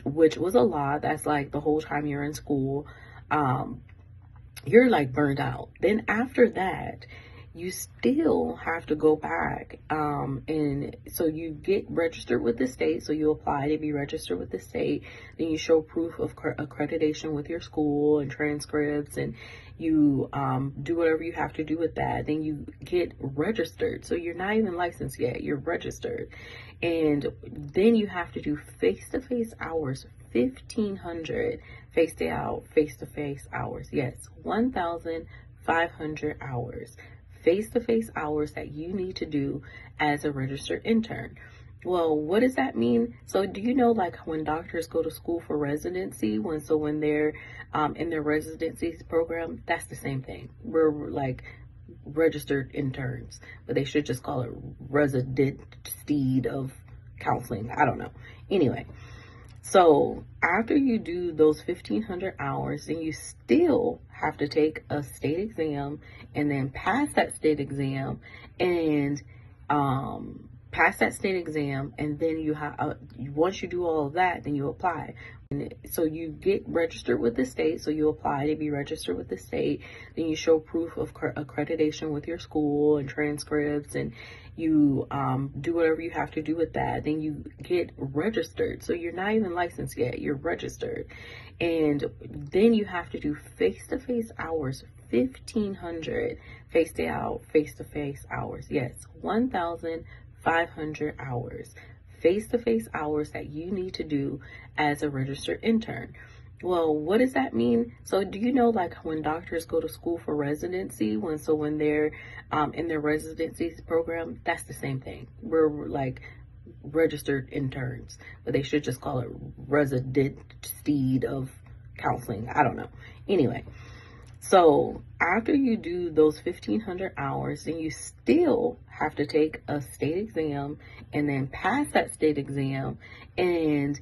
which was a lot. That's like the whole time you're in school. Um, you're like burned out. Then after that, you still have to go back. And so you get registered with the state. So you apply to be registered with the state. Then you show proof of accreditation with your school and transcripts, and you do whatever you have to do with that. Then you get registered. So you're not even licensed yet. You're registered. And then you have to do face-to-face hours, 1,500 face-to-face hours. Yes, 1,500 hours, face-to-face hours that you need to do as a registered intern. Well, what does that mean? So do you know, like, when doctors go to school for residency, when they're in their residency program, that's the same thing. We're like registered interns, but they should just call it residency of counseling. I don't know. Anyway, so after you do those 1,500 hours, then you still have to take a state exam and then pass that state exam, and then you have once you do all of that, then you apply. And so you get registered with the state. So you apply to be registered with the state. Then you show proof of accreditation with your school and transcripts, and you do whatever you have to do with that. Then you get registered. So you're not even licensed yet. You're registered. And then you have to do face-to-face hours, 1,500 face-to-face hours. Yes, 1,500 hours, face-to-face hours that you need to do as a registered intern. Well, what does that mean? So do you know, like, when doctors go to school for residency, when they're in their residency program, that's the same thing. We're like registered interns, but they should just call it residency of counseling. I don't know. Anyway, so after you do those 1,500 hours, then you still have to take a state exam and then pass that state exam, and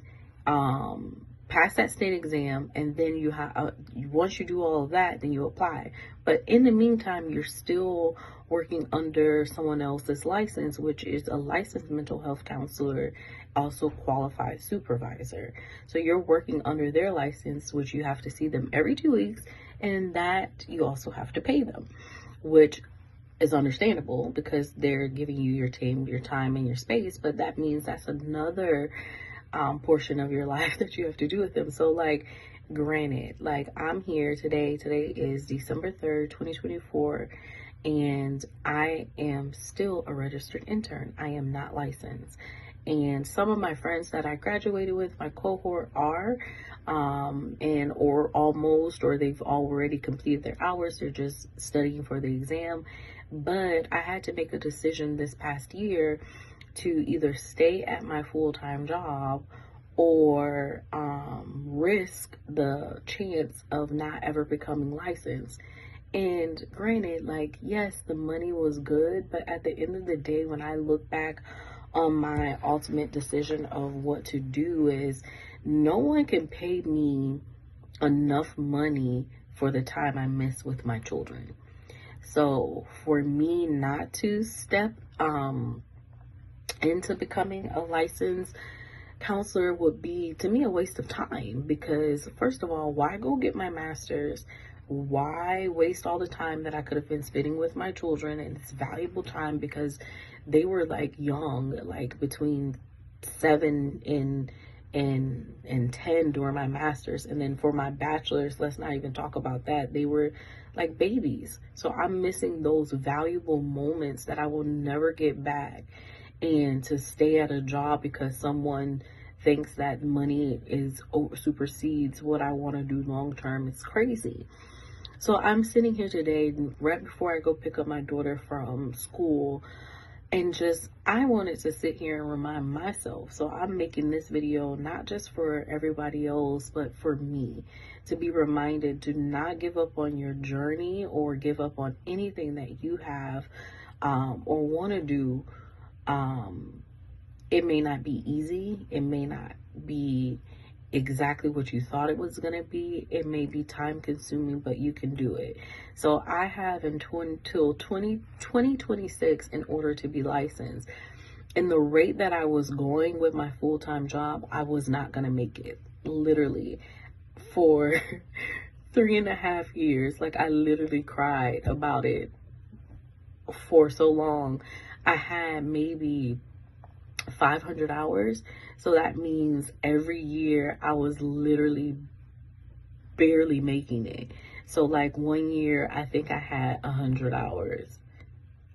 then you have once you do all of that, then you apply. But in the meantime, you're still working under someone else's license, which is a licensed mental health counselor, also qualified supervisor. So you're working under their license, which you have to see them every 2 weeks, and that you also have to pay them, which is understandable because they're giving you your time and your space. But that means that's another portion of your life that you have to do with them. So, like, granted, like, I'm here today. Today is December 3rd, 2024, and I am still a registered intern. I am not licensed. And some of my friends that I graduated with, my cohort, are, or almost, or they've already completed their hours. They're just studying for the exam. But I had to make a decision this past year to either stay at my full-time job or risk the chance of not ever becoming licensed. And granted, like, yes, the money was good, but at the end of the day, when I look back on my ultimate decision of what to do, is no one can pay me enough money for the time I miss with my children. So for me not to step into becoming a licensed counselor would be, to me, a waste of time. Because first of all, why go get my master's? Why waste all the time that I could have been spending with my children? And it's valuable time because they were like young, like between 7 and 10 during my master's. And then for my bachelor's, let's not even talk about that. They were like babies. So I'm missing those valuable moments that I will never get back. And to stay at a job because someone thinks that money supersedes what I want to do long term, it's crazy. So I'm sitting here today, right before I go pick up my daughter from school, and I wanted to sit here and remind myself. So I'm making this video not just for everybody else, but for me, to be reminded to not give up on your journey or give up on anything that you have or want to do. It may not be easy. It may not be exactly what you thought it was going to be. It may be time consuming, but you can do it. So I have until 2026 in order to be licensed. And the rate that I was going with my full-time job, I was not going to make it. Literally, for 3.5 years, like I literally cried about it for so long. I had maybe 500 hours. So that means every year I was literally barely making it. So like one year, I think I had 100 hours.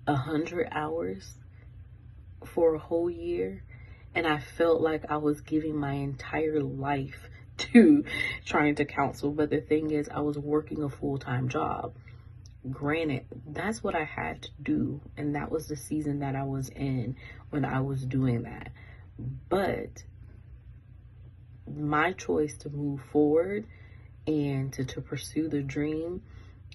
100 hours for a whole year. And I felt like I was giving my entire life to trying to counsel. But the thing is, I was working a full-time job. Granted, that's what I had to do. And that was the season that I was in when I was doing that. But my choice to move forward and to pursue the dream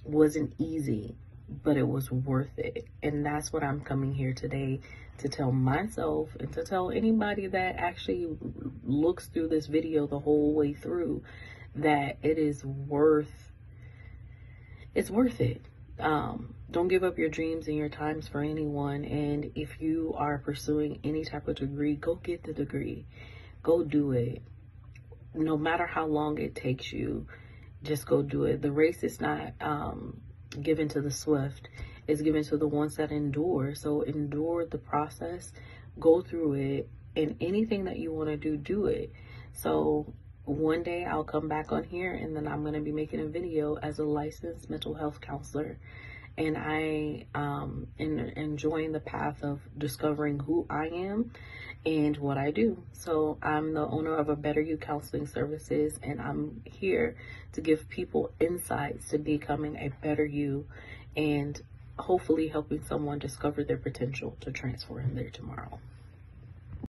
wasn't easy, but it was worth it. And that's what I'm coming here today to tell myself and to tell anybody that actually looks through this video the whole way through, that it is worth it. Don't give up your dreams and your times for anyone. And if you are pursuing any type of degree, go get the degree. Go do it. No matter how long it takes you, just go do it. The race is not given to the swift. It's given to the ones that endure. So endure the process, go through it, and anything that you want to do, do it. So one day I'll come back on here and then I'm going to be making a video as a licensed mental health counselor. And I am enjoying the path of discovering who I am and what I do. So I'm the owner of a Better You Counseling Services, and I'm here to give people insights to becoming a better you and hopefully helping someone discover their potential to transform their tomorrow.